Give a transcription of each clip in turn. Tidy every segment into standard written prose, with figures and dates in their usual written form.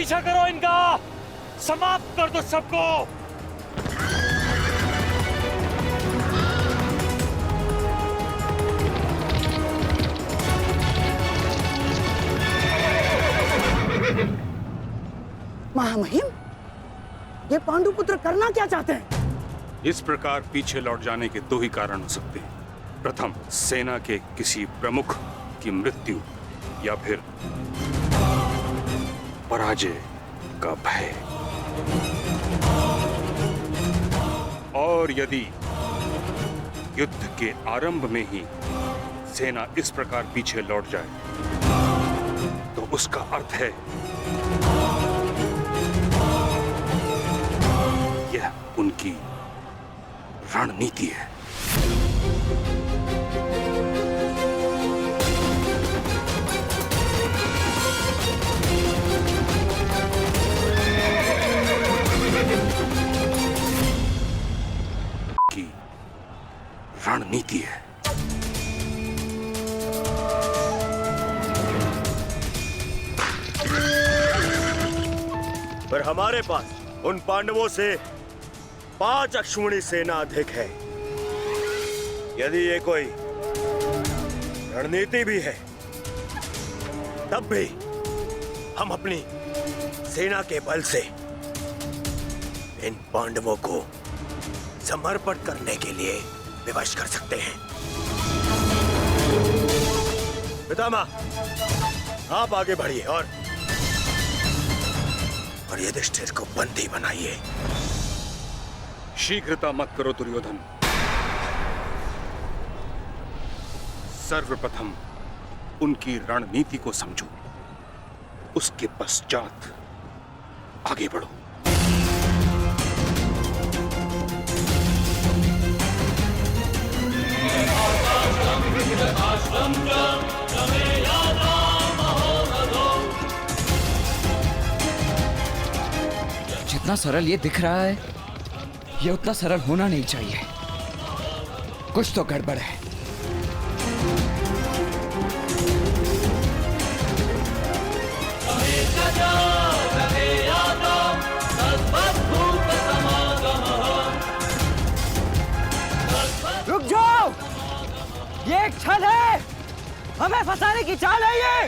पीछा करो इनका, समाप्त कर दो सबको। महामहिम, ये पांडुपुत्र करना क्या चाहते हैं? इस प्रकार पीछे लौट जाने के दो ही कारण हो सकते हैं। प्रथम, सेना के किसी प्रमुख की मृत्यु, या फिर पराजय का भय। और यदि युद्ध के आरंभ में ही सेना इस प्रकार पीछे लौट जाए तो उसका अर्थ है यह उनकी रणनीति है। की रणनीति है। पर हमारे पास उन पांडवों से 5 अश्विनी सेना अधिक है। यदि ये कोई रणनीति भी है, तब भी हम अपनी सेना के बल से इन पांडवों को समर्पण करने के लिए विवश कर सकते हैं। पितामह, आप आगे बढ़िए और युधिष्ठिर को बंदी बनाइए। शीघ्रता मत करो दुर्योधन। सर्वप्रथम उनकी रणनीति को समझो, उसके पश्चात आगे बढ़ो। जितना सरल ये दिख रहा है, ये उतना सरल होना नहीं चाहिए। कुछ तो गड़बड़ है। रुक जाओ, ये एक छल है, हमें फंसाने की चाल है ये।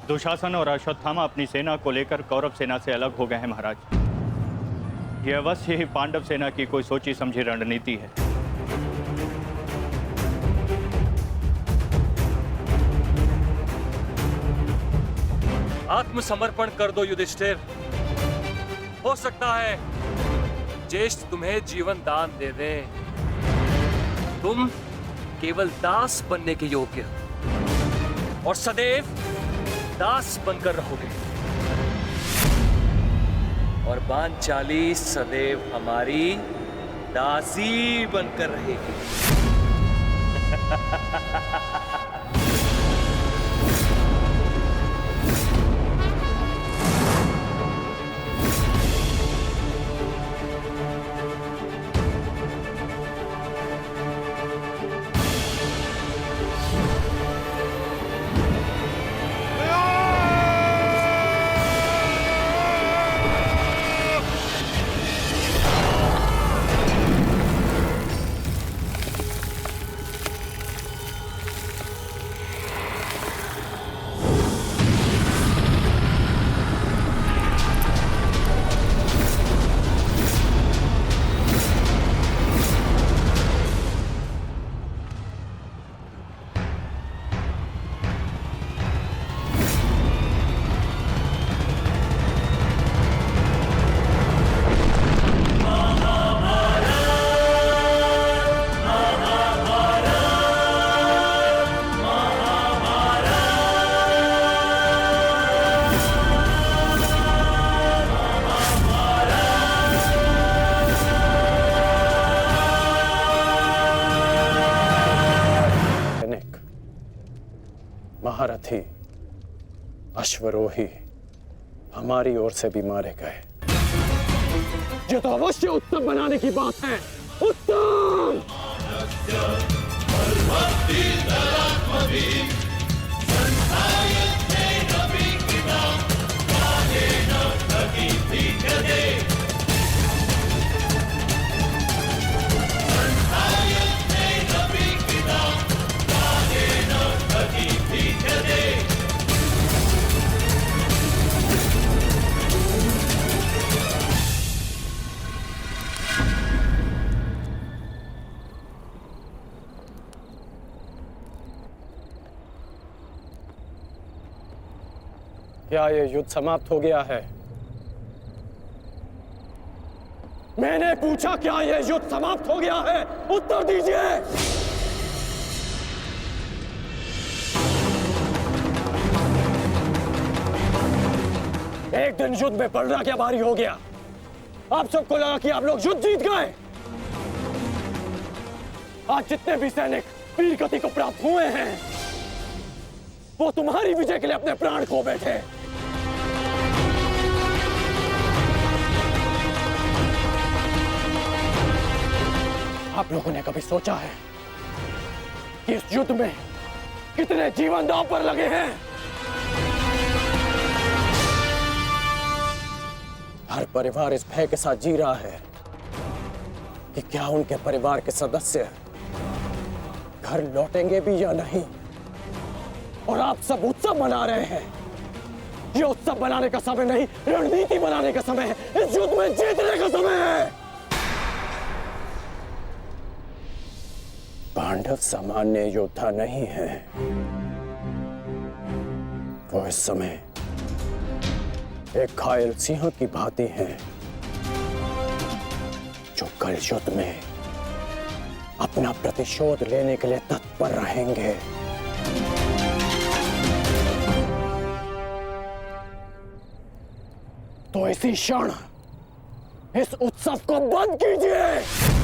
दुशासन और अश्वत्थामा अपनी सेना को लेकर कौरव सेना से अलग हो गए हैं महाराज। यह अवश्य ही पांडव सेना की कोई सोची समझी रणनीति है। आत्मसमर्पण कर दो युधिष्ठिर। हो सकता है ज्येष्ठ तुम्हें जीवन दान दे दे। तुम केवल दास बनने के योग्य और सदैव दास बनकर रहोगे, और पांचाली सदैव हमारी दासी बनकर रहेगी। महारथी अश्वरोही हमारी ओर से भी मारे गए। ये तो अवश्य उत्तम बनाने की बात है। उत्तम! क्या ये युद्ध समाप्त हो गया है? मैंने पूछा, क्या ये युद्ध समाप्त हो गया है? उत्तर दीजिए। एक दिन युद्ध में पलड़ा क्या भारी हो गया। आप सबको लगा कि आप लोग युद्ध जीत गए। आज जितने भी सैनिक वीर गति को प्राप्त हुए हैं, वो तुम्हारी विजय के लिए अपने प्राण खो बैठे। आप लोगों ने कभी सोचा है कि इस युद्ध में कितने जीवन दांव पर लगे हैं? हर परिवार इस भय के साथ जी रहा है कि क्या उनके परिवार के सदस्य घर लौटेंगे भी या नहीं। और आप सब उत्सव मना रहे हैं। ये उत्सव मनाने का समय नहीं, रणनीति बनाने का समय है। इस युद्ध में जीतने का समय है। पांडव सामान्य योद्धा नहीं है। वो इस समय एक घायल सिंह की भांति हैं, जो कल युद्ध में अपना प्रतिशोध लेने के लिए तत्पर रहेंगे। तो इसी क्षण इस उत्सव को बंद कीजिए।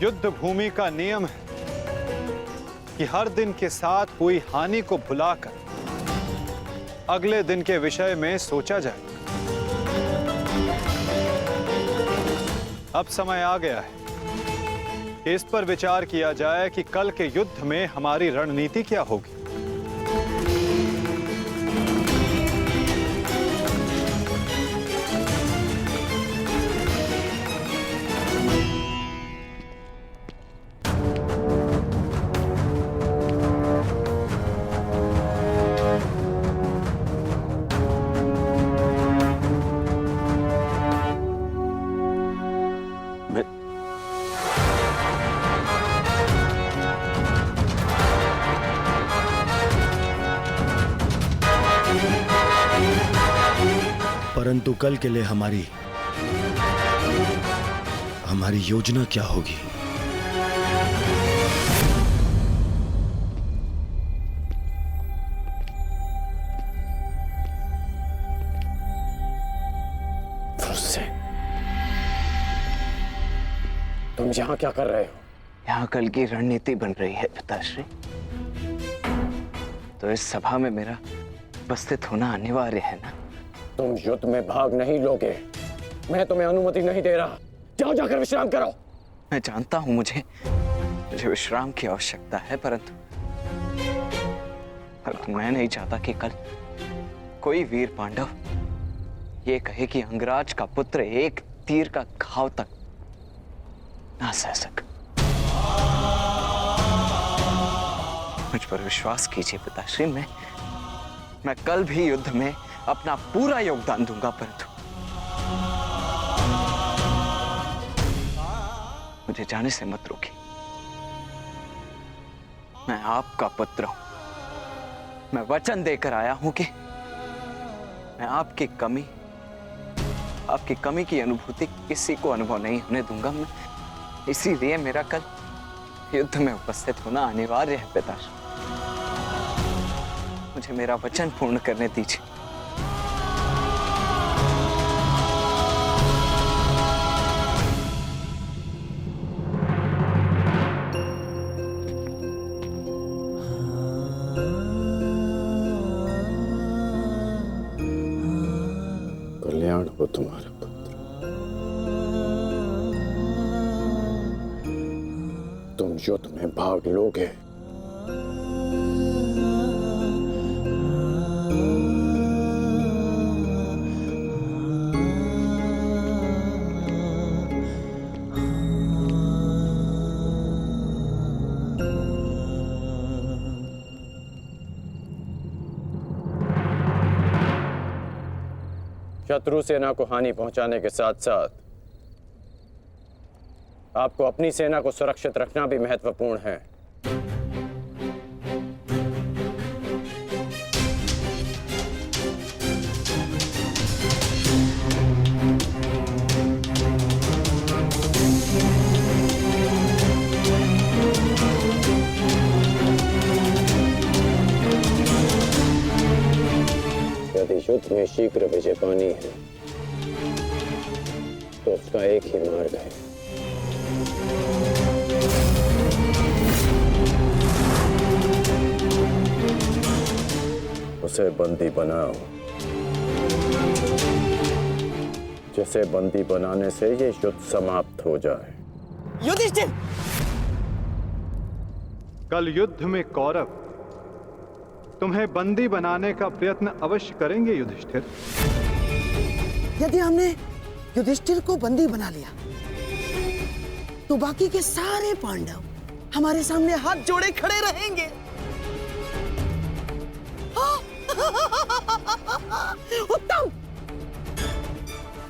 युद्ध भूमि का नियम है कि हर दिन के साथ हुई हानि को भुलाकर अगले दिन के विषय में सोचा जाए। अब समय आ गया है कि इस पर विचार किया जाए कि कल के युद्ध में हमारी रणनीति क्या होगी। परंतु कल के लिए हमारी योजना क्या होगी? तुम यहाँ क्या कर रहे हो? यहाँ कल की रणनीति बन रही है पिताश्री। तो इस सभा में मेरा उपस्थित होना अनिवार्य है ना। तुम युद्ध में भाग नहीं लोगे। मैं तुम्हें अनुमति नहीं दे रहा। जाओ, जाकर विश्राम करो। मैं जानता हूं मुझे विश्राम की आवश्यकता है, परंतु मैं नहीं चाहता कि कल कोई वीर पांडव ये कहे कि अंगराज का पुत्र एक तीर का घाव तक ना सह सका। मुझ पर विश्वास कीजिए पिताश्री, मैं कल भी युद्ध में अपना पूरा योगदान दूंगा, मुझे जाने से मत रोकिए। मैं आपका पुत्र हूं। मैं वचन देकर आया हूं कि मैं आपकी कमी की अनुभूति किसी को अनुभव नहीं होने दूंगा। मैं इसीलिए मेरा कल युद्ध में उपस्थित होना अनिवार्य है पिताश्री। मुझे मेरा वचन पूर्ण करने दीजिए। कल्याण हो तुम्हारा पुत्र। तुम युद्ध में भाग लोगे। शत्रु सेना को हानि पहुंचाने के साथ साथ आपको अपनी सेना को सुरक्षित रखना भी महत्वपूर्ण है। यदि युद्ध में शीघ्र विजय पानी है तो उसका एक ही मार्ग है, उसे बंदी बनाओ। जिसे बंदी बनाने से ये युद्ध समाप्त हो जाए। युधिष्ठिर! कल युद्ध में कौरव तुम्हें बंदी बनाने का प्रयत्न अवश्य करेंगे युधिष्ठिर। यदि हमने युधिष्ठिर को बंदी बना लिया तो बाकी के सारे पांडव हमारे सामने हाथ जोड़े खड़े रहेंगे। उत्तम!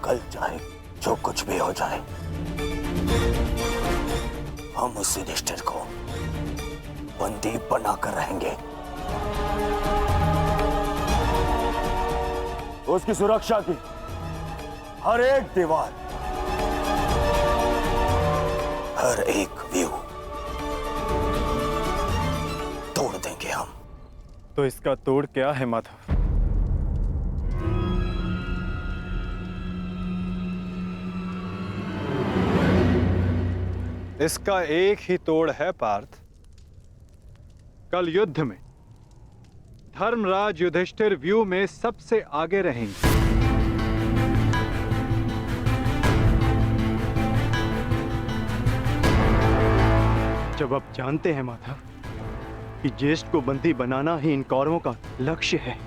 कल चाहे जो कुछ भी हो जाए, हम उस युधिष्ठिर को बंदी बनाकर रहेंगे। उसकी सुरक्षा की हर एक दीवार, हर एक व्यू तोड़ देंगे हम। तो इसका तोड़ क्या है माधव? इसका एक ही तोड़ है पार्थ। कल युद्ध में धर्मराज युधिष्ठिर व्यू में सबसे आगे रहेंगे। जब आप जानते हैं माधव कि ज्येष्ठ को बंदी बनाना ही इन कौरवों का लक्ष्य है,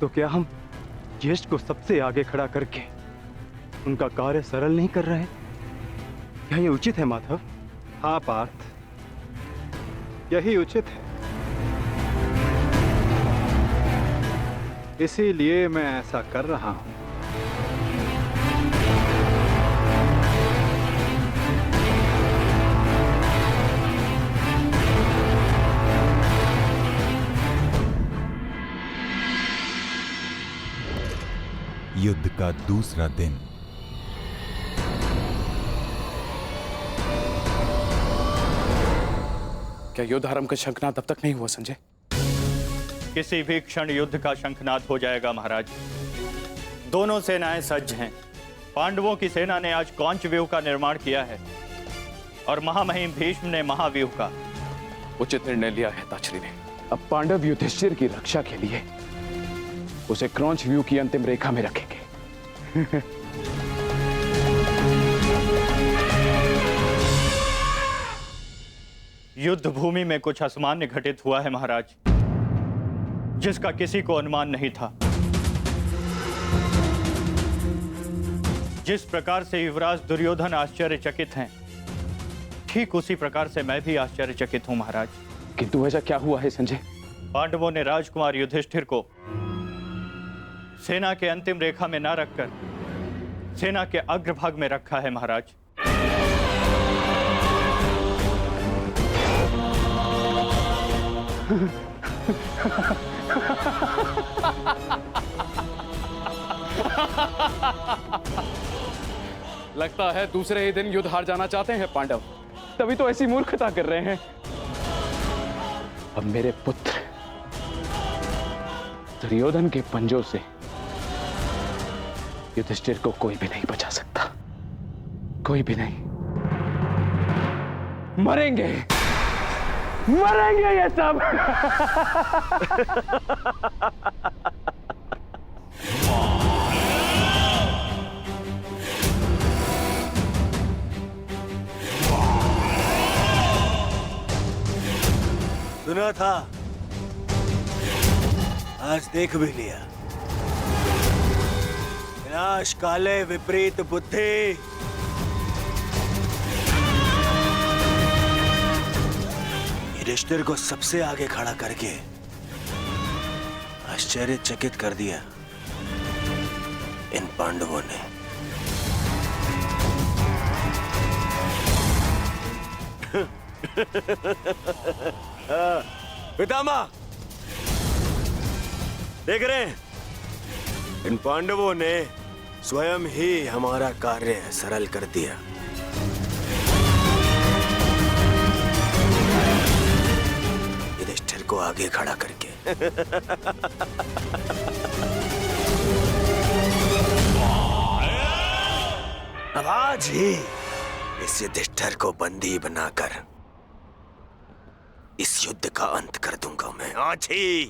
तो क्या हम ज्येष्ठ को सबसे आगे खड़ा करके उनका कार्य सरल नहीं कर रहे? क्या ये उचित है माधव? हाँ पार्थ, यही उचित है। इसीलिए मैं ऐसा कर रहा हूं। युद्ध का दूसरा दिन। क्या युद्ध आरंभ का शंखनाद तब तक नहीं हुआ संजय? किसी भी क्षण युद्ध का शंखनाद हो जाएगा महाराज। दोनों सेनाएं सज्ज हैं। पांडवों की सेना ने आज कौंच व्यूह का निर्माण किया है और महामहिम भीष्म ने महाव्यूह का। उचित निर्णय लिया है ताचरी ने। अब पांडव युधिष्ठिर की रक्षा के लिए उसे क्रौंच व्यूह की अंतिम रेखा में रखेंगे। युद्ध भूमि में कुछ असामान्य घटित हुआ है महाराज, जिसका किसी को अनुमान नहीं था। जिस प्रकार से युवराज दुर्योधन आश्चर्यचकित हैं, ठीक उसी प्रकार से मैं भी आश्चर्यचकित हूं महाराज। किंतु ऐसा क्या हुआ है संजय? पांडवों ने राजकुमार युधिष्ठिर को सेना के अंतिम रेखा में न रखकर सेना के अग्रभाग में रखा है महाराज। लगता है दूसरे ही दिन युद्ध हार जाना चाहते हैं पांडव, तभी तो ऐसी मूर्खता कर रहे हैं। अब मेरे पुत्र दुर्योधन के पंजों से युधिष्ठिर को कोई भी नहीं बचा सकता, कोई भी नहीं। मरेंगे, मरेंगे ये सब। सुना था, आज देख भी लिया। विनाश काले विपरीत बुद्धि। युधिष्ठिर को सबसे आगे खड़ा करके आश्चर्यचकित कर दिया इन पांडवों ने। पितामह, देख रहे हैं, इन पांडवों ने स्वयं ही हमारा कार्य सरल कर दिया। युधिष्ठिर को आगे खड़ा करके। अब आज ही इस युधिष्ठिर को बंदी बनाकर इस युद्ध का अंत कर दूंगा मैं, आज ही।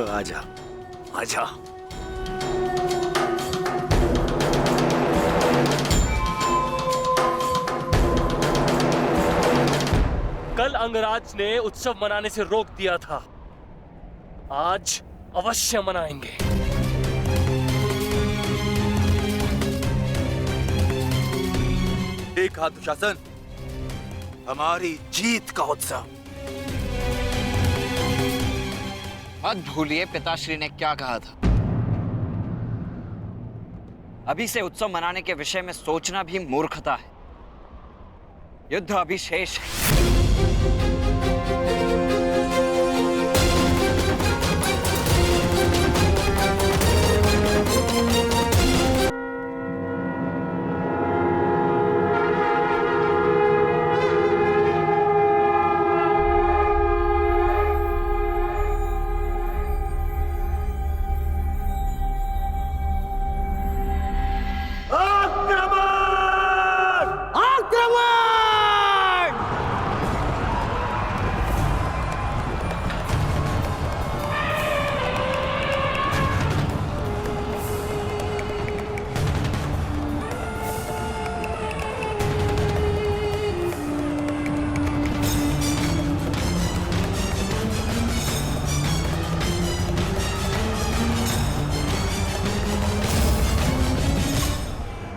आजा, आजा। कल अंगराज ने उत्सव मनाने से रोक दिया था, आज अवश्य मनाएंगे। देखा दुशासन, हमारी जीत का उत्सव। मत भूलिए पिताश्री ने क्या कहा था। अभी से उत्सव मनाने के विषय में सोचना भी मूर्खता है। युद्ध अभी शेष है।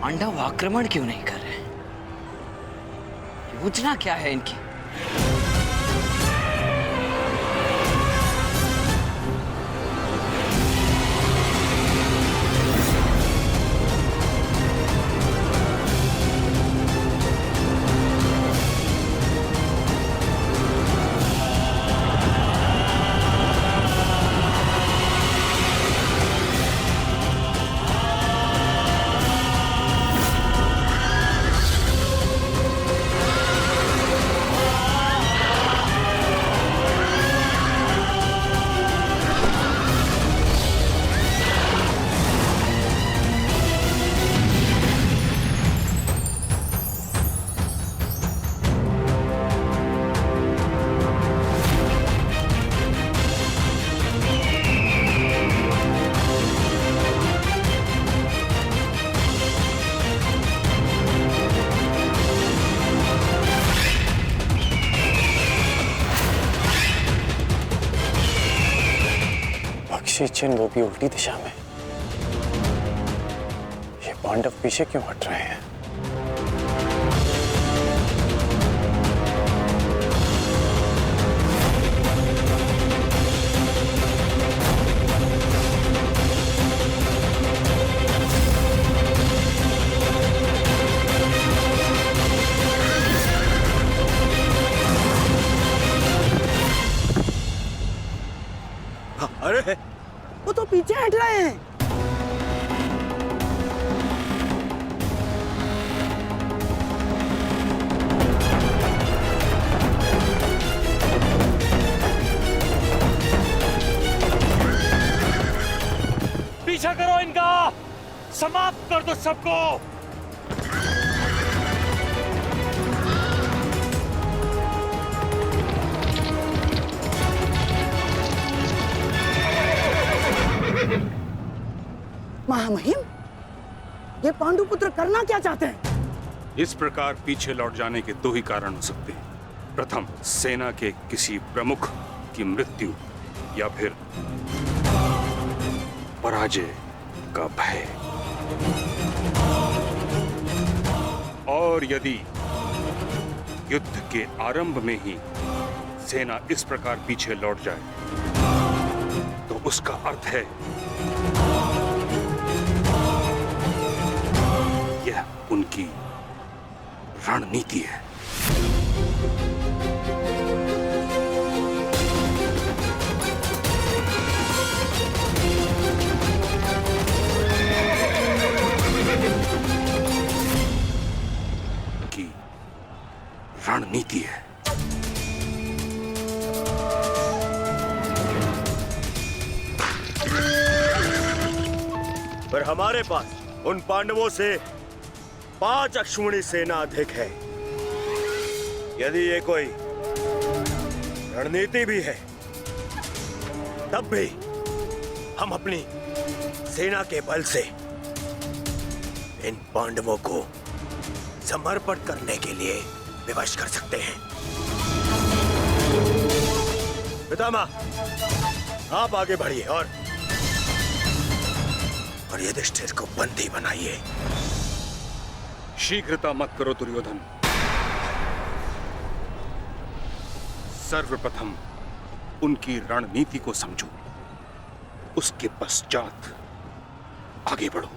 पांडव आक्रमण क्यों नहीं कर रहे? योजना क्या है इनकी? चिन्ह वो भी उल्टी दिशा में। ये पांडव पीछे क्यों हट रहे हैं? अरे वो तो पीछे हट रहे हैं। पीछा करो इनका, समाप्त कर दो सबको। महामहिम, ये पांडुपुत्र करना क्या चाहते हैं? इस प्रकार पीछे लौट जाने के दो ही कारण हो सकते हैं। प्रथम, सेना के किसी प्रमुख की मृत्यु, या फिर पराजय का भय। और यदि युद्ध के आरंभ में ही सेना इस प्रकार पीछे लौट जाए तो उसका अर्थ है यह उनकी रणनीति है। की रणनीति है। पर हमारे पास उन पांडवों से 5 अश्विनी सेना अधिक है। यदि ये कोई रणनीति भी है, तब भी हम अपनी सेना के बल से इन पांडवों को समर्पण करने के लिए विवश कर सकते हैं। पितामह, आप आगे बढ़िए और युधिष्ठिर को बंदी बनाइए। शीघ्रता मत करो दुर्योधन। सर्वप्रथम उनकी रणनीति को समझो, उसके पश्चात आगे बढ़ो।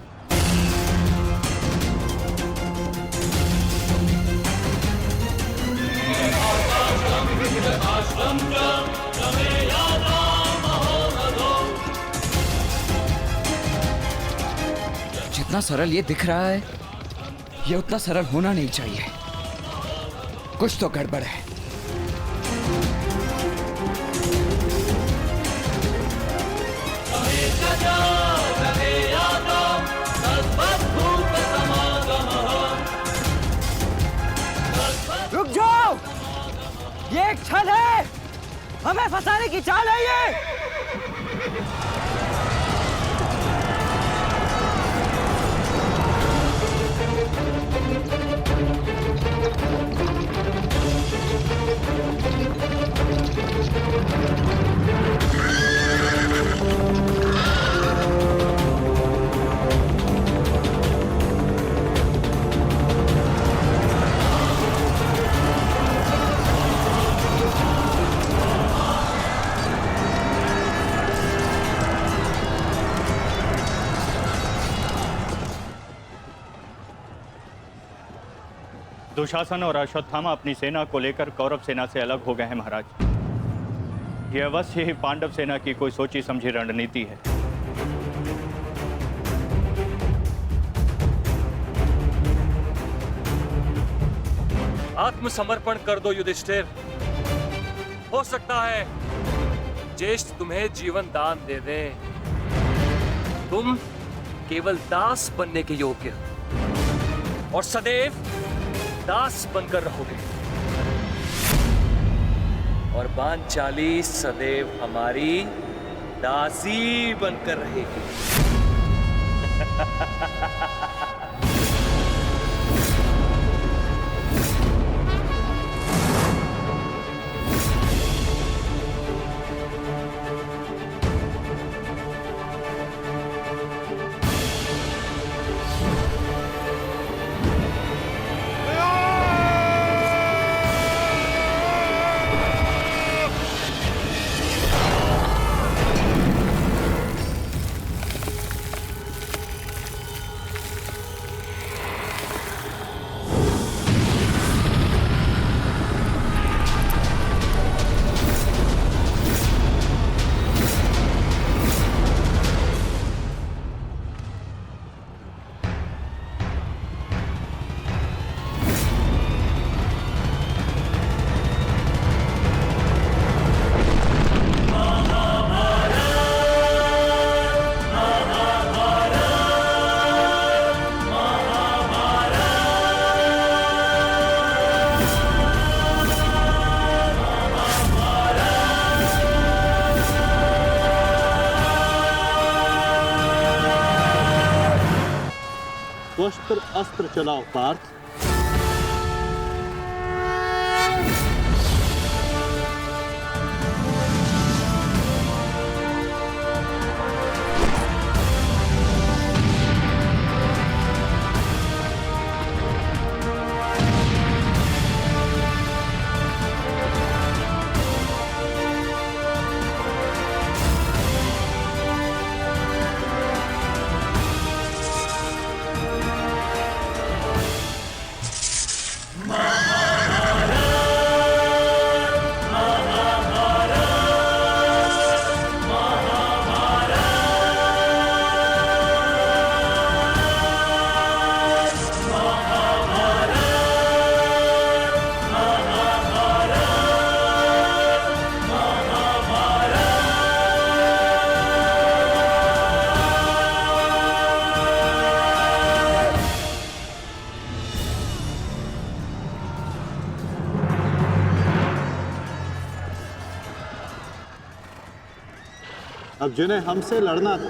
जितना सरल ये दिख रहा है, ये उतना सरल होना नहीं चाहिए। कुछ तो गड़बड़ है। रुक जाओ, ये एक छल है। हमें फंसाने की चाल है ये। दुशासन और अश्वत्थामा अपनी सेना को लेकर कौरव सेना से अलग हो गए हैं महाराज। यह अवश्य ही पांडव सेना की कोई सोची समझी रणनीति है। आत्मसमर्पण कर दो युधिष्ठिर। हो सकता है ज्येष्ठ तुम्हें जीवन दान दे दे। तुम केवल दास बनने के योग्य और सदैव दास बनकर रहोगे, और पांचाली सदैव हमारी दासी बनकर रहेगी। शस्त्र अस्त्र चलाओ पार्थ। अब जिन्हें हमसे लड़ना था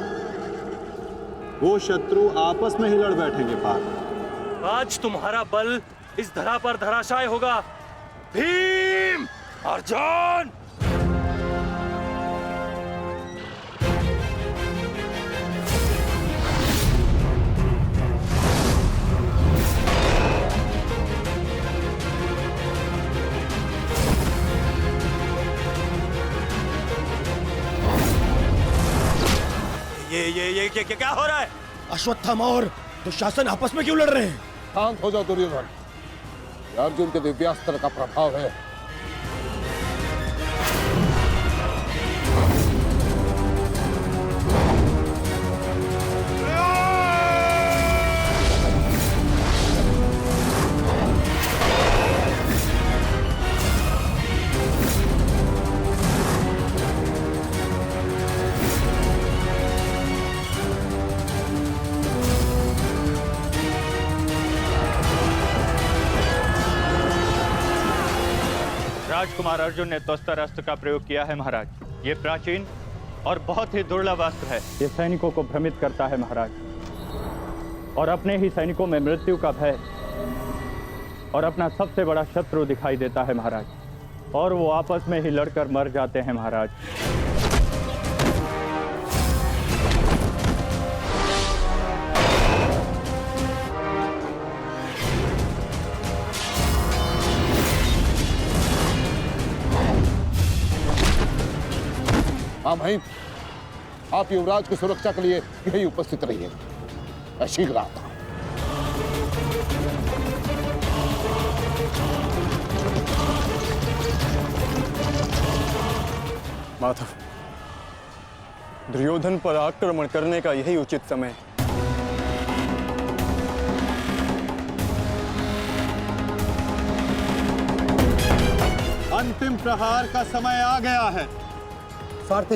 वो शत्रु आपस में ही लड़ बैठेंगे पार्थ। आज तुम्हारा बल इस धरा पर धराशाय होगा। भीम, अर्जुन! ये क्या हो रहा है? अश्वत्थामा और दुशासन आपस में क्यों लड़ रहे हैं? शांत हो जाओ दुर्योधन, ये अर्जुन के दिव्यास्त्र का प्रभाव है। राजकुमार अर्जुन ने तोस्तर अस्त्र का प्रयोग किया है महाराज। ये प्राचीन और बहुत ही दुर्लभ अस्त्र है। ये सैनिकों को भ्रमित करता है महाराज, और अपने ही सैनिकों में मृत्यु का भय और अपना सबसे बड़ा शत्रु दिखाई देता है महाराज, और वो आपस में ही लड़कर मर जाते हैं महाराज। हाँ भाई, आप युवराज की सुरक्षा के लिए यही उपस्थित रहिए। मैं शीघ्र आता हूं। माधव, दुर्योधन पर आक्रमण करने का यही उचित समय है। अंतिम प्रहार का समय आ गया है। सारथी,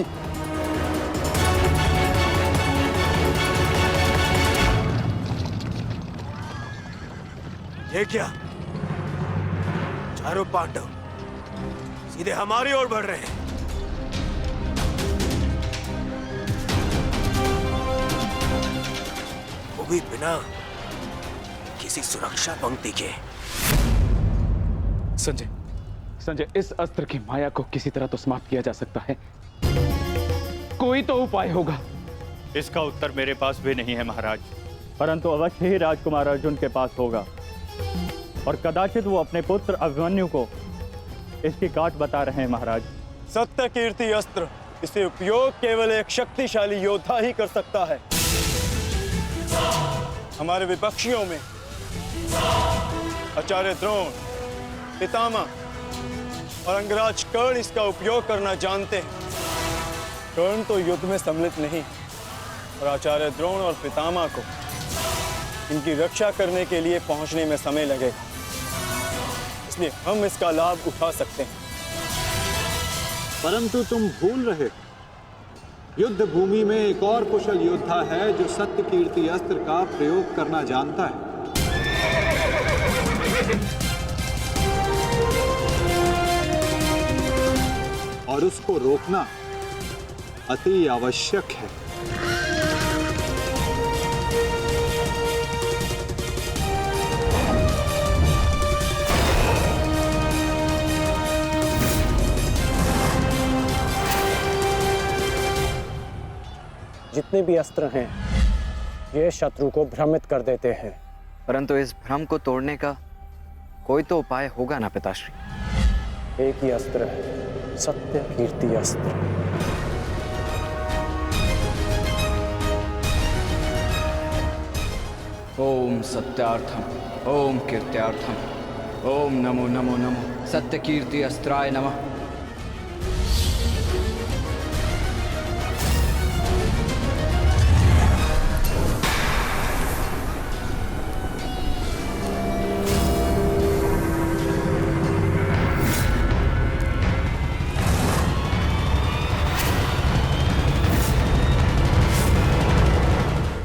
ये क्या? चारों पांडव सीधे हमारी ओर बढ़ रहे हैं। वो भी बिना किसी सुरक्षा पंक्ति के। संजय, इस अस्त्र की माया को किसी तरह तो समाप्त किया जा सकता है। कोई तो उपाय होगा। इसका उत्तर मेरे पास भी नहीं है महाराज, परंतु अवश्य ही राजकुमार अर्जुन के पास होगा, और कदाचित वो अपने पुत्र अभिमन्यु को इसकी काट बता रहे हैं महाराज। सत्य कीर्ति अस्त्र, इसे उपयोग केवल एक शक्तिशाली योद्धा ही कर सकता है। हमारे विपक्षियों में आचार्य द्रोण, पितामह और अंगराज कर्ण इसका उपयोग करना जानते हैं। कर्ण तो युद्ध में सम्मिलित नहीं, और आचार्य द्रोण और पितामह को इनकी रक्षा करने के लिए पहुंचने में समय लगेगा, इसलिए हम इसका लाभ उठा सकते हैं। परंतु तुम भूल रहे हो, युद्ध भूमि में एक और कुशल योद्धा है जो सत्य कीर्ति अस्त्र का प्रयोग करना जानता है। और उसको रोकना अति आवश्यक है। जितने भी अस्त्र हैं ये शत्रु को भ्रमित कर देते हैं। परंतु इस भ्रम को तोड़ने का कोई तो उपाय होगा ना पिताश्री? एक ही अस्त्र है, सत्य कीर्ति अस्त्र। ओम सत्यार्थम ओम कीर्त्यार्थम ओम नमो नमो नमो सत्य कीर्ति अस्त्राय नमः।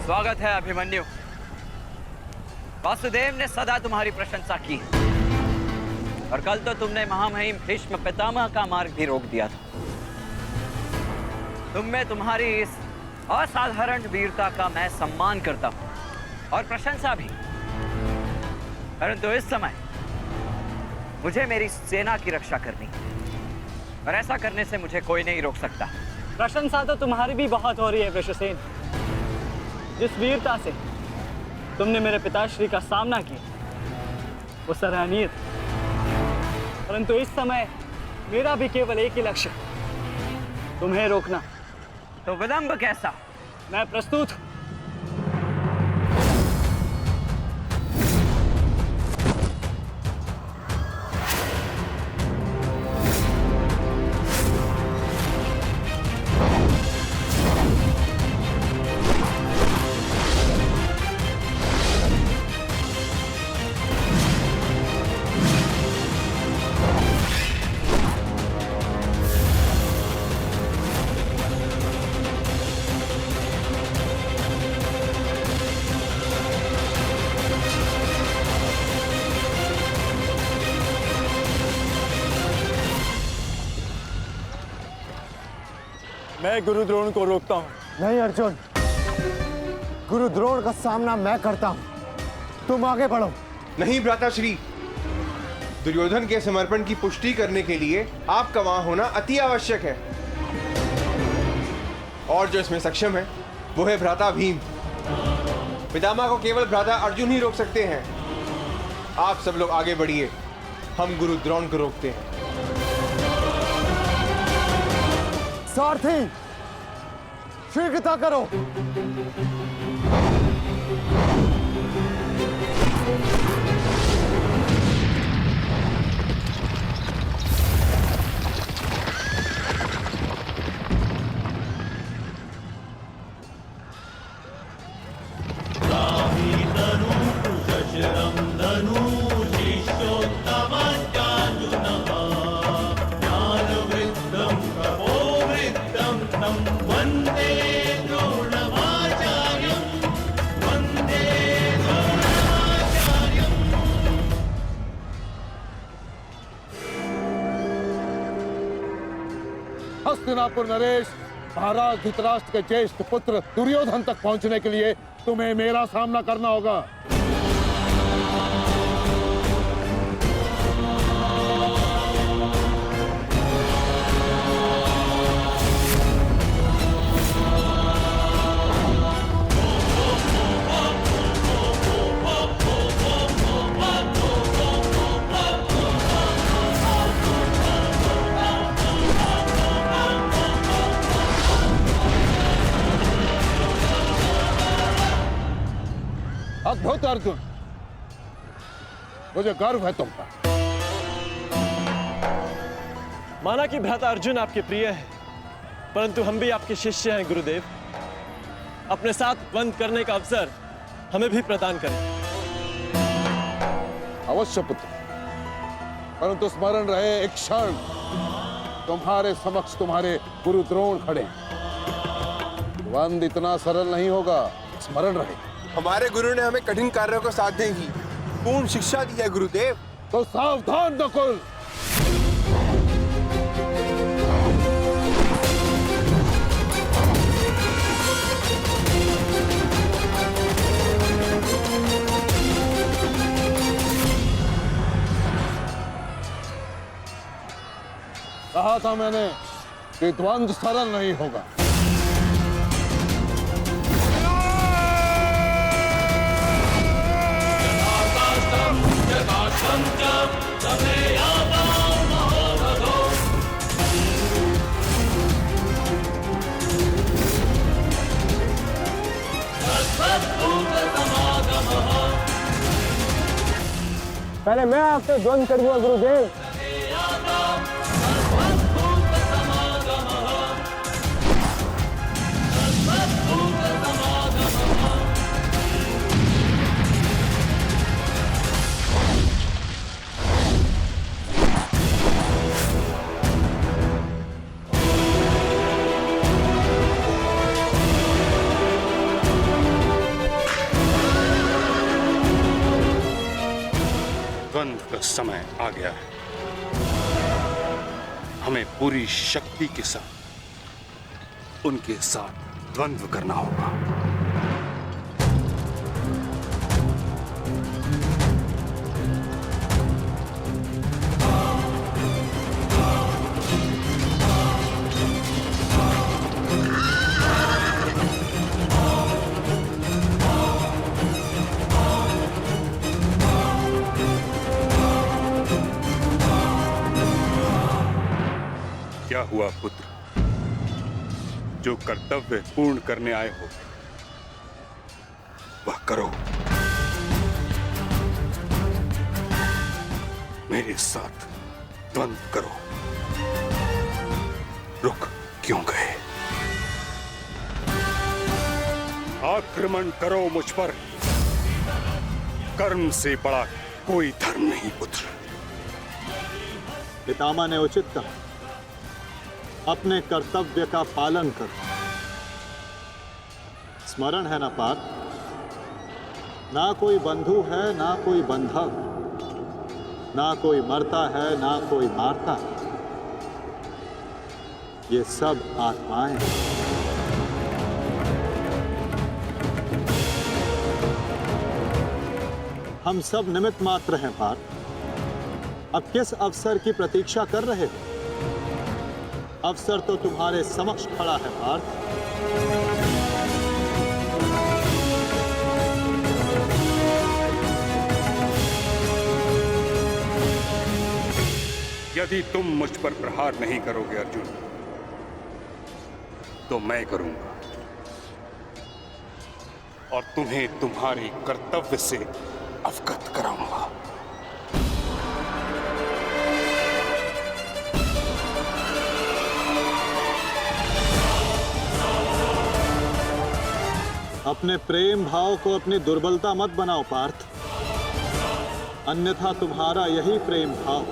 स्वागत है अभिमन्यु। वासुदेव ने सदा तुम्हारी प्रशंसा की और कल तो तुमने महामहिम भीष्म पितामह का मार्ग भी रोक दिया था। तुम में तुम्हारी इस असाधारण वीरता का मैं सम्मान करता हूं और प्रशंसा भी। परंतु इस समय मुझे मेरी सेना की रक्षा करनी है और ऐसा करने से मुझे कोई नहीं रोक सकता। प्रशंसा तो तुम्हारी भी बहुत हो रही है वृषसेन। जिस वीरता से तुमने मेरे पिताश्री का सामना किया वो सराहनीय था। परंतु इस समय मेरा भी केवल एक ही लक्ष्य, तुम्हें रोकना। तो विलंब कैसा? मैं प्रस्तुत हूं। मैं गुरु द्रोण को रोकता हूं। नहीं अर्जुन, गुरु द्रोण का सामना मैं करता हूं, तुम आगे बढ़ो। नहीं भ्राताश्री, दुर्योधन के समर्पण की पुष्टि करने के लिए आपका वहां होना अति आवश्यक है। और जो इसमें सक्षम है वो है भ्राता भीम। पितामह को केवल भ्राता अर्जुन ही रोक सकते हैं। आप सब लोग आगे बढ़िए, हम गुरु द्रोण को रोकते हैं। सारथी, शीघ्रता करो। हस्तिनापुर नरेश, महाराज धृतराष्ट्र के ज्येष्ठ पुत्र दुर्योधन तक पहुंचने के लिए तुम्हें मेरा सामना करना होगा। अद्भुत अर्जुन, मुझे गर्व है तुम पर। माना कि भ्राता अर्जुन आपके प्रिय है, परंतु हम भी आपके शिष्य हैं गुरुदेव। अपने साथ बंद करने का अवसर हमें भी प्रदान करें। अवश्य पुत्र, परंतु स्मरण रहे एक क्षण तुम्हारे समक्ष तुम्हारे गुरु द्रोण खड़े हैं। बंद इतना सरल नहीं होगा, स्मरण रहे। हमारे गुरु ने हमें कठिन कार्यों को साधने की पूर्ण शिक्षा दी है गुरुदेव। तो सावधान नकुल। कहा था मैंने कि द्वंद्व सरल नहीं होगा। पहले मैं आपसे द्वंद करूंगा गुरुदेव। द्वंद्व का समय आ गया है। हमें पूरी शक्ति के साथ उनके साथ द्वंद्व करना होगा। क्या हुआ पुत्र? जो कर्तव्य पूर्ण करने आए हो वह करो। मेरे साथ द्वंद्व करो। रुक क्यों गए? आक्रमण करो मुझ पर। कर्म से बड़ा कोई धर्म नहीं पुत्र। पितामह ने उचित कहा, अपने कर्तव्य का पालन करो। स्मरण है ना पार्थ, ना कोई बंधु है ना कोई बंधव, ना कोई मरता है ना कोई मारता है, ये सब आत्माएं हैं। हम सब निमित्त मात्र हैं पार्थ। अब किस अवसर की प्रतीक्षा कर रहे हो? अवसर तो तुम्हारे समक्ष खड़ा है पार्थ। यदि तुम मुझ पर प्रहार नहीं करोगे अर्जुन, तो मैं करूंगा और तुम्हें तुम्हारे कर्तव्य से अवगत कराऊंगा। अपने प्रेम भाव को अपनी दुर्बलता मत बनाओ पार्थ, अन्यथा तुम्हारा यही प्रेम भाव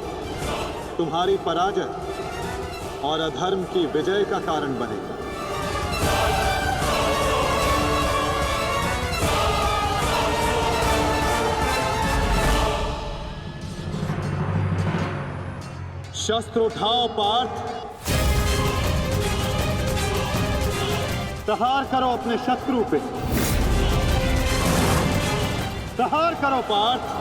तुम्हारी पराजय और अधर्म की विजय का कारण बनेगा। शस्त्र उठाओ पार्थ, प्रहार करो अपने शत्रु पे। प्रहार करो पार्थ।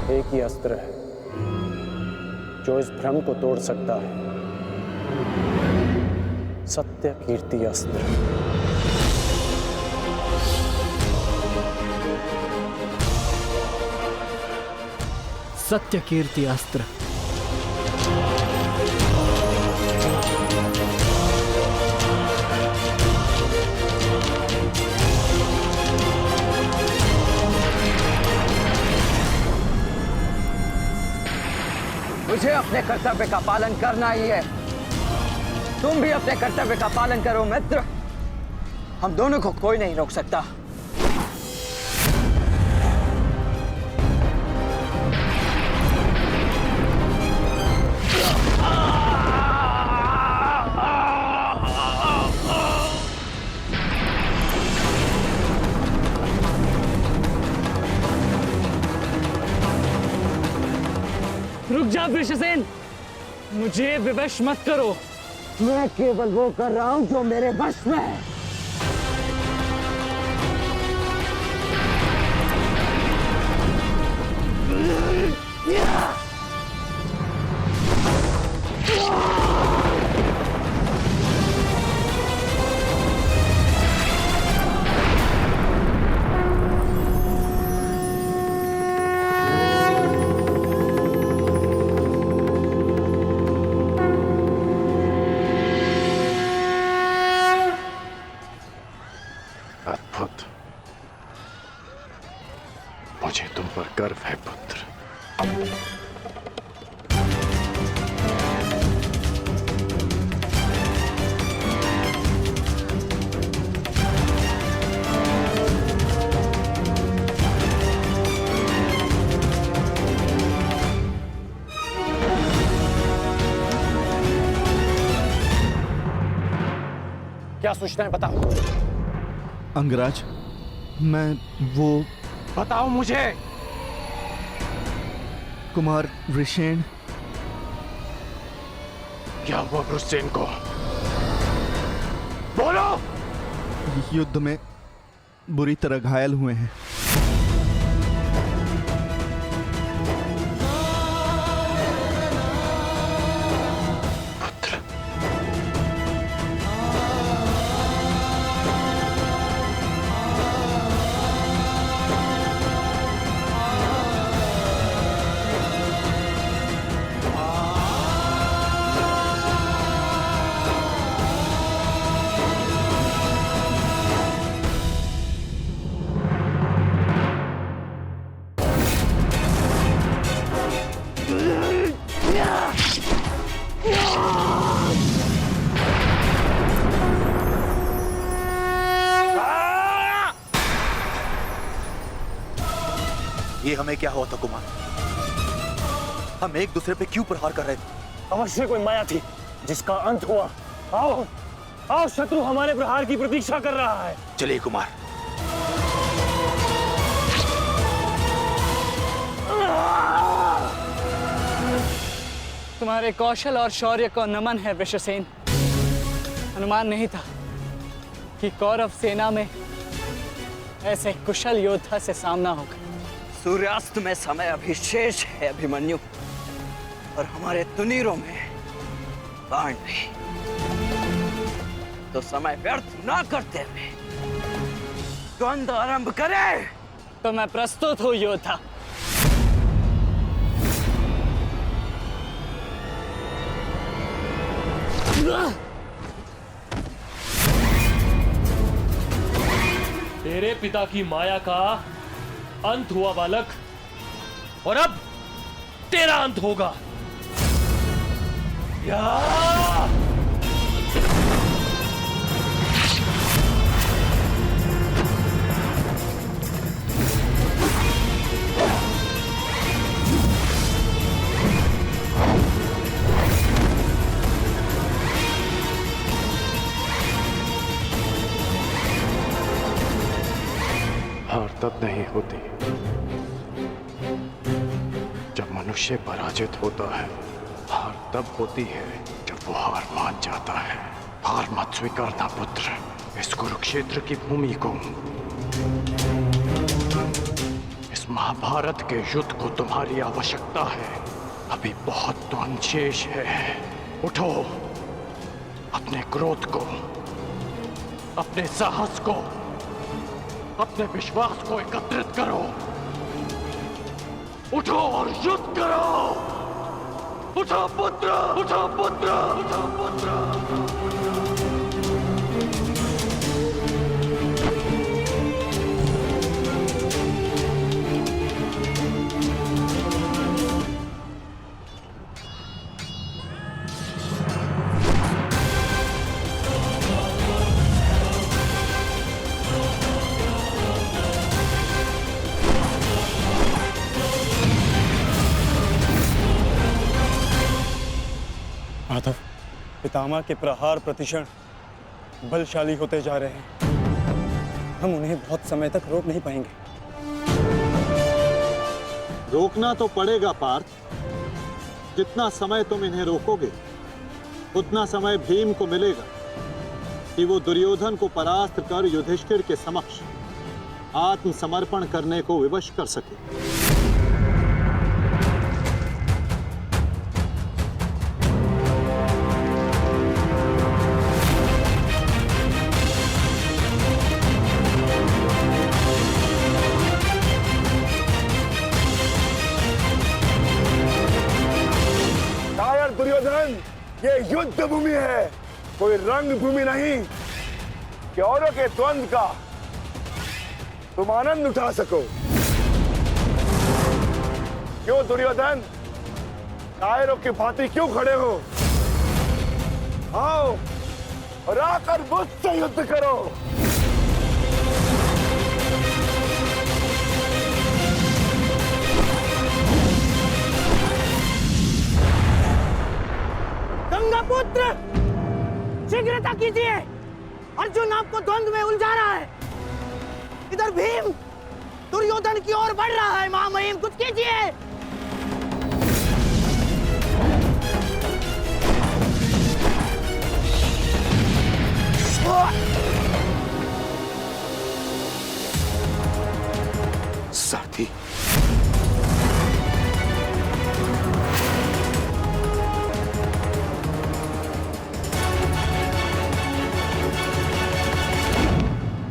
एक ही अस्त्र है जो इस भ्रम को तोड़ सकता है, सत्य कीर्ति अस्त्र। सत्य कीर्ति अस्त्र। मुझे अपने कर्तव्य का पालन करना ही है। तुम भी अपने कर्तव्य का पालन करो मित्र। हम दोनों को कोई नहीं रोक सकता। रुक जा वृषसेन, मुझे विवश मत करो। मैं केवल वो कर रहा हूं जो मेरे वश में है। अद्भुत। मुझे तुम पर गर्व है पुत्र। क्या सूचना है बताओ। अंगराज, मैं वो बताओ मुझे। कुमार वृषेण। क्या हुआ वृषसेन को? बोलो। युद्ध में बुरी तरह घायल हुए हैं। ये हमें क्या हुआ था कुमार? हम एक दूसरे पे क्यों प्रहार कर रहे थे? अवश्य कोई माया थी जिसका अंत हुआ। आओ आओ, शत्रु हमारे प्रहार की प्रतीक्षा कर रहा है। चलिए कुमार। तुम्हारे कौशल और शौर्य को नमन है वृषसेन। अनुमान नहीं था कि कौरव सेना में ऐसे कुशल योद्धा से सामना होगा। सूर्यास्त में समय अभी शेष है अभिमन्यु, और हमारे तुनीरों में बाण नहीं। तो समय व्यर्थ ना करते हुए द्वंद्व आरंभ करें। तो मैं प्रस्तुत हूं योद्धा। तेरे पिता की माया का अंत हुआ बालक, और अब तेरा अंत होगा। हार तब नहीं होती जब मनुष्य पराजित होता है। हार तब होती है जब वो हार मान जाता है। हार मत स्वीकारना पुत्र। इस कुरुक्षेत्र की भूमि को, इस महाभारत के युद्ध को तुम्हारी आवश्यकता है। अभी बहुत तो शेष है। उठो, अपने क्रोध को, अपने साहस को, अपने विश्वास को एकत्रित करो। उठो और युद्ध करो। उठो पुत्र, उठो पुत्र, उठो पुत्र। माधव, पितामह के प्रहार प्रतिक्षण बलशाली होते जा रहे हैं। हम उन्हें बहुत समय तक रोक नहीं पाएंगे। रोकना तो पड़ेगा पार्थ। जितना समय तुम इन्हें रोकोगे उतना समय भीम को मिलेगा कि वो दुर्योधन को परास्त कर युधिष्ठिर के समक्ष आत्मसमर्पण करने को विवश कर सके। दुर्योधन, ये युद्ध भूमि है, कोई रंग भूमि नहीं कि औरों के द्वंद्व का तुम आनंद उठा सको। क्यों दुर्योधन, कायरों की भांति क्यों खड़े हो? आओ और आकर मुझसे युद्ध करो। गंगापुत्र, शीघ्रता कीजिए। अर्जुन आपको द्वंद्व में उलझा रहा है। इधर भीम दुर्योधन की ओर बढ़ रहा है। महामहिम, कुछ कीजिए। साथी,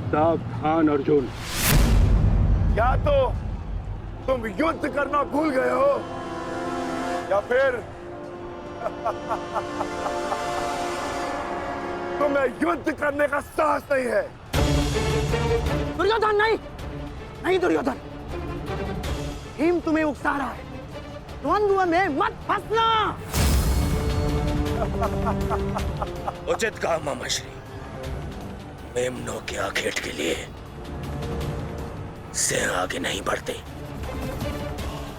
सावधान अर्जुन, या तो तुम युद्ध करना भूल गए हो या फिर तुम्हें युद्ध करने का साहस नहीं है। दुर्योधन, नहीं नहीं दुर्योधन, भीम तुम्हें उकसा रहा है। द्वंद्व में मत फंसना। उचित कहा मामाश्री। मेमनों के आखेट के लिए से आगे नहीं बढ़ते।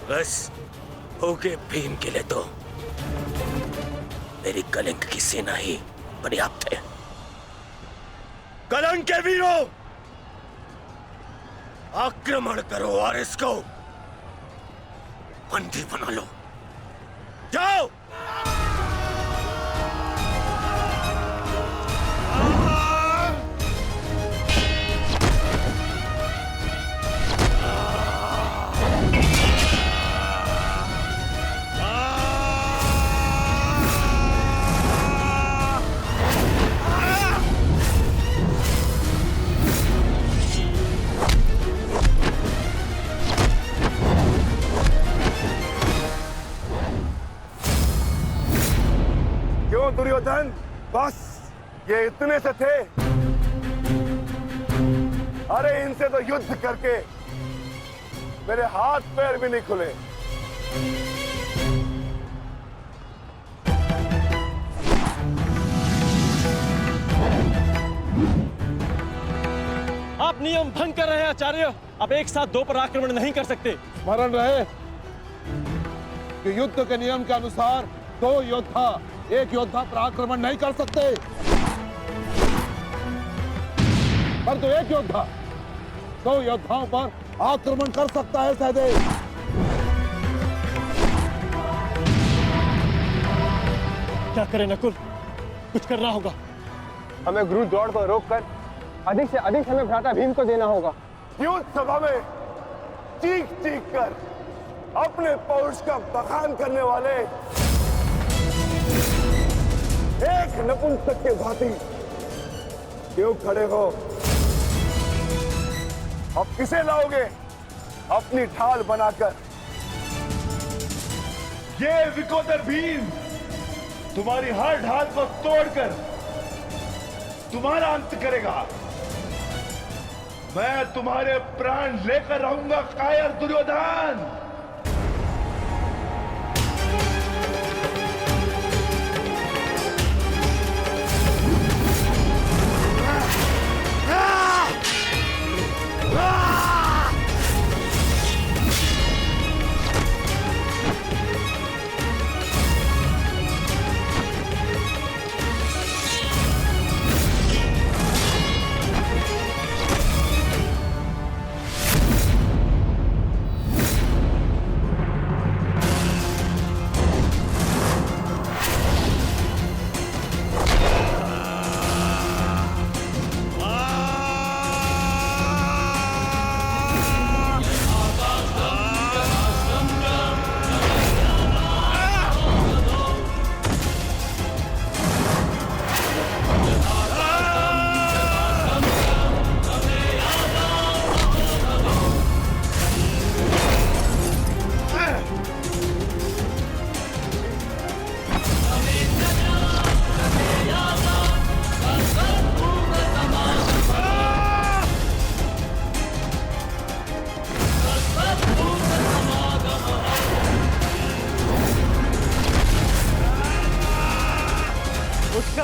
बस होके भीम के लिए तो मेरी कलिंग की सेना ही पर्याप्त है। कलंक के वीरों, आक्रमण करो और इसको बंदी बना लो। जाओ। दुर्योधन, बस ये इतने से थे? अरे इनसे तो युद्ध करके मेरे हाथ पैर भी नहीं खुले। आप नियम भंग कर रहे हैं आचार्य। आप एक साथ दो पर आक्रमण नहीं कर सकते। स्मरण रहे कि युद्ध के नियम के अनुसार दो योद्धा एक योद्धा पर आक्रमण नहीं कर सकते, परंतु एक योद्धा दो योद्धाओं पर आक्रमण कर सकता है। सहदेव, क्या करें नकुल, कुछ करना होगा। हमें गुरु द्रोण को रोककर अधिक से अधिक समय भ्राता भीम को देना होगा। युद्ध सभा में चीख चीख कर अपने पौरुष का बखान करने वाले एक नपुंसक के भांति क्यों खड़े हो? अब किसे लाओगे अपनी ढाल बनाकर? ये विकोदर भीम तुम्हारी हर ढाल को तोड़कर तुम्हारा अंत करेगा। मैं तुम्हारे प्राण लेकर रहूंगा कायर दुर्योधन।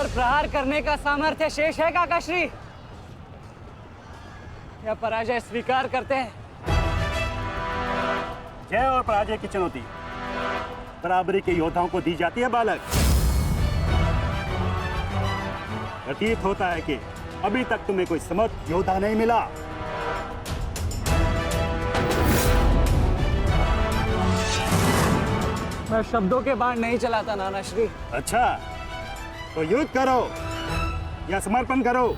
प्रहार करने का सामर्थ्य शेष है काकाश्री, या पराजय स्वीकार करते हैं? जय और पराजय की चुनौती बराबरी के योद्धाओं को दी जाती है बालक। प्रतीत होता है कि अभी तक तुम्हें कोई समर्थ योद्धा नहीं मिला। मैं शब्दों के बाण नहीं चलाता नानाश्री। अच्छा, तो युद्ध करो या समर्पण करो।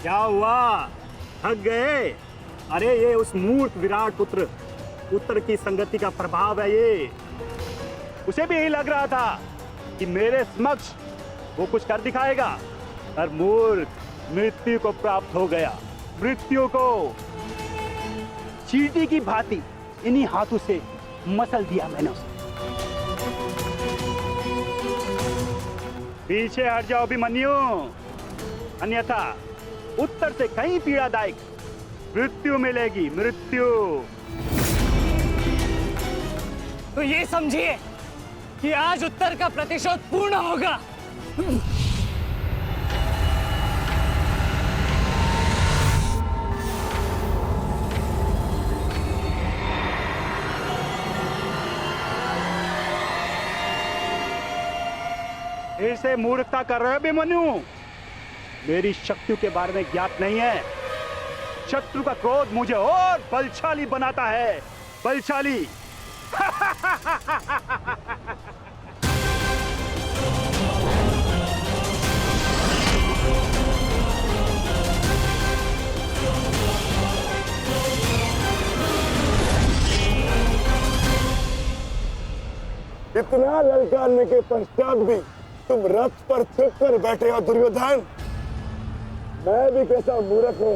क्या हुआ, थक गए? अरे ये उस मूर्ख विराट पुत्र उत्तर की संगति का प्रभाव है। ये उसे भी यही लग रहा था कि मेरे समक्ष वो कुछ कर दिखाएगा, पर मूर्ख मृत्यु को प्राप्त हो गया। मृत्यु को चींटी की भांति इन्हीं हाथों से मसल दिया मैंने उसे। पीछे हट जाओ अभिमन्यु, अन्यथा उत्तर से कहीं पीड़ादायक मृत्यु मिलेगी। मृत्यु। तो ये समझिए कि आज उत्तर का प्रतिशोध पूर्ण होगा। फिर से मूर्खता कर रहे हो अभिमन्यु? मेरी शक्तियों के बारे में ज्ञात नहीं है। शत्रु का क्रोध मुझे और बलशाली बनाता है। बलशाली। इतना ललकारने के पश्चात भी तुम रथ पर छिप कर बैठे हो दुर्योधन। मैं भी कैसा मूर्ख हूं,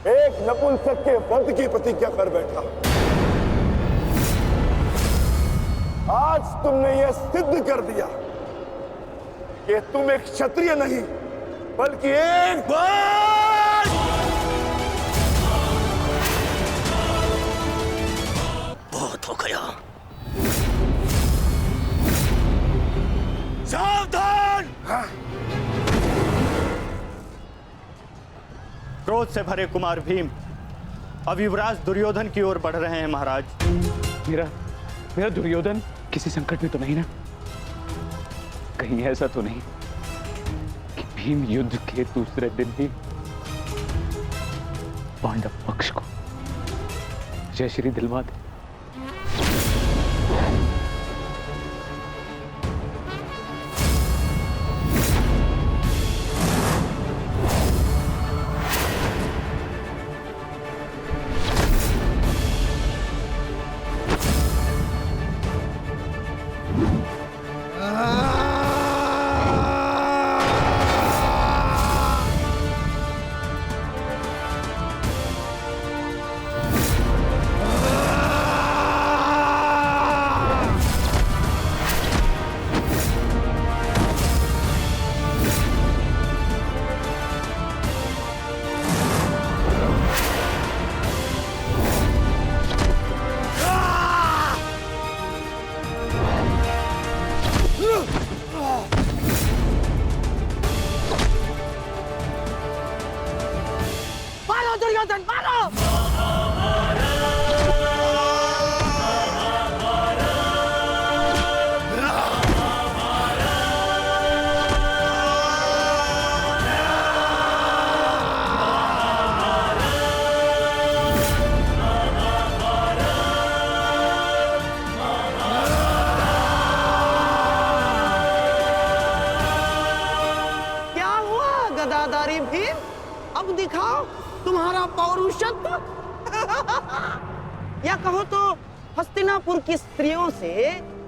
एक नपुंसक के वध की प्रतिज्ञा कर बैठा। आज तुमने यह सिद्ध कर दिया कि तुम एक क्षत्रिय नहीं बल्कि एक बहुत हो गया। सावधान! क्रोध से भरे कुमार भीम अब युवराज दुर्योधन की ओर बढ़ रहे हैं महाराज। मेरा दुर्योधन किसी संकट में तो नहीं ना? कहीं ऐसा तो नहीं कि भीम युद्ध के दूसरे दिन ही पांडव पक्ष को जय श्री दिलवा दे। दुर्योधन मारो! क्या हुआ गदाधारी भीम? अब दिखाओ तुम्हारा पौरुषत्व। या कहो तो हस्तिनापुर की स्त्रियों से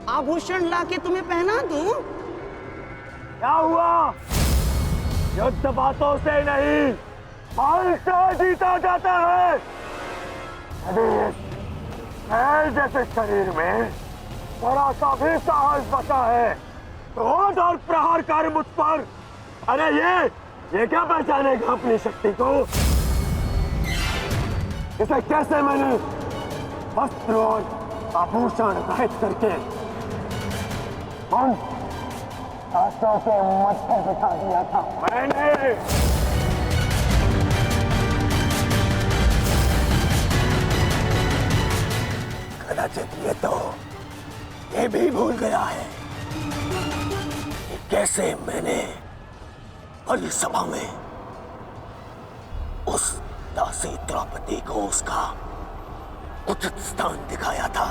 आभूषण लाके तुम्हें पहना दूं? क्या हुआ? युद्ध बातों से नहीं, बल से जीता जाता है। यदि इस बैल जैसे शरीर में जरा सा भी साहस बचा है, क्रोध और प्रहार कर मुझ पर। अरे ये क्या पहचानेगा अपनी शक्ति को? इसे कैसे मैंने वस्त्र और आभूषण रहित करके उन हाथों के मत्थे बिठा दिया था मैंने। कदाचित ये भी भूल गया है कि कैसे मैंने बलि सभा में उस दासी द्रौपदी को उसका उचित स्थान दिखाया था।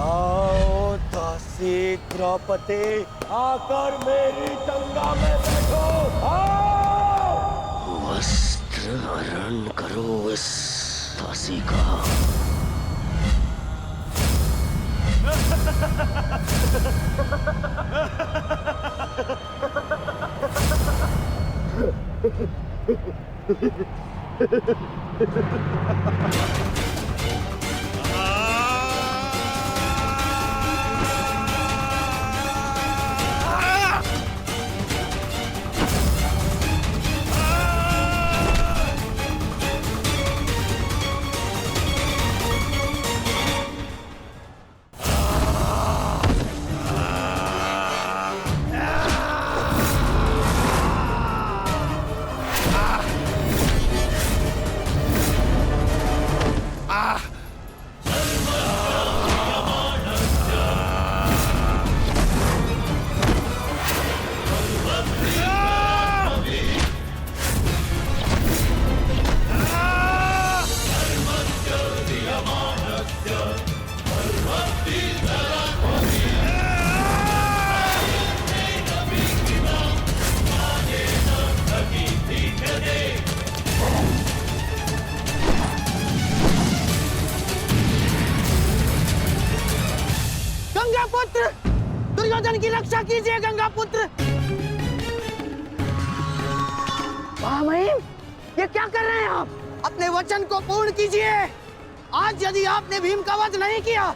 आओ दासी द्रौपदी, आकर मेरी गंगा में बैठो। आओ! वस्त्र हरण करो इस दासी का। गंगापुत्र, दुर्योधन की रक्षा कीजिए गंगापुत्र। महामहिम, ये क्या कर रहे हैं आप? अपने वचन को पूर्ण कीजिए। आज यदि आपने भीम का वध नहीं किया